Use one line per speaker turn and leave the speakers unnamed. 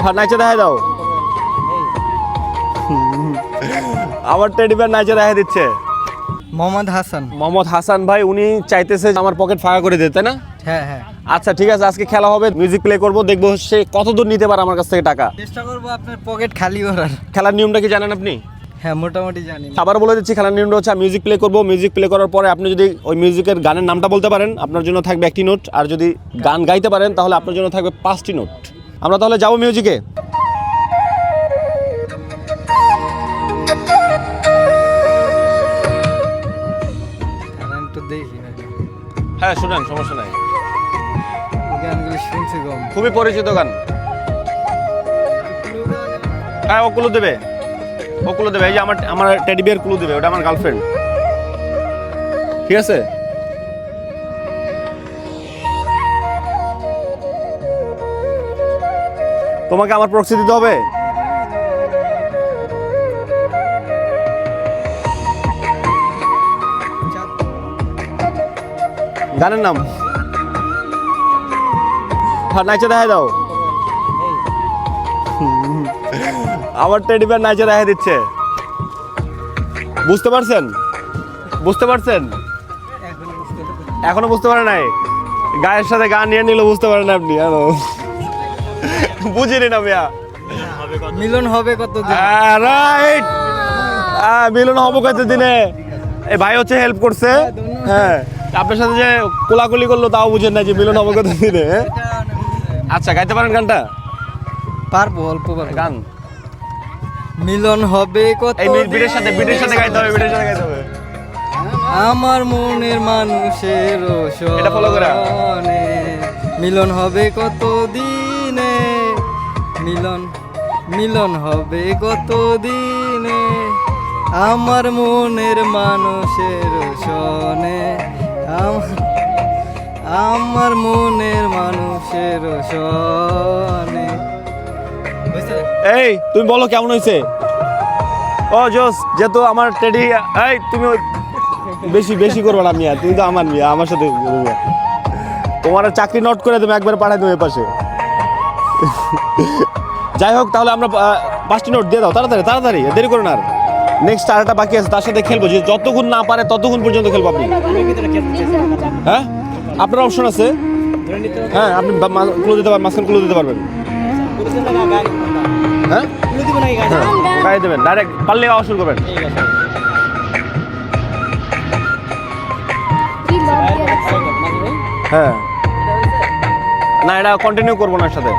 হ্যাঁ নাচে দেখা দাও। আমার টেডি বিয়ার নাচে দেখা দিচ্ছে।
মোহাম্মদ হাসান ভাই, উনি চাইতেছে আমার পকেট ফাঁকা করে দিতে, তাই না?
হ্যাঁ হ্যাঁ,
আচ্ছা ঠিক আছে, আজকে খেলা হবে, মিউজিক প্লে করবো, দেখবো সে কত দূর নিতে পারে আমার কাছ থেকে টাকা।
চেষ্টা করবো আপনার পকেট খালি করার।
খেলার নিয়মটা কি জানেন আপনি?
হ্যাঁ মোটামুটি জানি।
আবার বলে দিচ্ছি, খেলার নিয়মটা হচ্ছে মিউজিক প্লে করবো, মিউজিক প্লে করার পরে আপনি যদি ওই মিউজিকের গানের নামটা বলতে পারেন আপনার জন্য থাকবে 1টি নোট, আর যদি গান গাইতে পারেন তাহলে আপনার জন্য থাকবে 5টি নোট। আমরা তাহলে যাবো মিউজিকে।
আমি তো দেখি না
হ্যাঁ শুনেন, সমস্যা নাই,
গানগুলো শুনছি কম।
খুবই পরিচিত গান। হ্যাঁ ও ক্লু দেবে, ও ক্লু দেবে। এই যে আমার টেডি বিয়ার ক্লু দেবে, ওটা আমার গার্লফ্রেন্ড। ঠিক আছে, তোমাকে আমার প্রক্সি দিতে হবে। গানের নাম হ্যাঁ নাচে দেখা দাও। আমার টেডি বিয়ার নাচে দেখা দিচ্ছে। বুঝতে পারছেন? বুঝতে পারছেন? এখনো বুঝতে পারে নাই? গায়ের সাথে গান নিয়ে নিল, বুঝতে পারেন আপনি? বুঝিনি না মিয়া।
মিলন হবে কত দিন?
রাইট, মিলন হবো কত দিনে। এই ভাই হচ্ছে হেল্প করছে। হ্যাঁ, আপনার সাথে যে কোলাকুলি করলো তাও বুঝেন না যে মিলন হবো কত দিনে। আচ্ছা গাইতে পারেন গানটা?
পারবো, অল্প পারবো।
গান
মিলন হবে কত
এই বিটের সাথে গাইতে হবে, বিটের সাথে গাইতে হবে।
আমার মনের মানুষের
এটা follow করা।
সনে মিলন হবে কত দিনে, মিলন হবে কত দিনে আমার মনের মানুষের সনে, আমার মনের মানুষের সনে।
এই তুমি বলো কেমন হয়েছে? ও জোস, যেহেতু আমার টেডি, এই তুমি বেশি করবে না মিয়া, তুমি তো আমার মিয়া, আমার সাথে মিয়া। তোমার চাকরি নোট করে তুমি একবার পাঠাই দেবো পাশে। যাই হোক, তাহলে আমরা 5টি নোট দিয়ে দাও, তাড়াতাড়ি, দেরি করো না। আর নেক্সট আরেকটা বাকি আছে, তার সাথে খেলবো, যে যতক্ষণ না পারে ততক্ষণ পর্যন্ত খেলবো আপনি। হ্যাঁ আপনার অপশন আছে। হ্যাঁ আপনি ক্লু দিতে পারবেন, মাঝখানে ক্লু দিতে পারবেন। হ্যাঁ গাই দেবেন, ডাইরেক্ট পারলে গাওয়া শুরু করবেন। হ্যাঁ না, এটা কন্টিনিউ করবো না, সাথে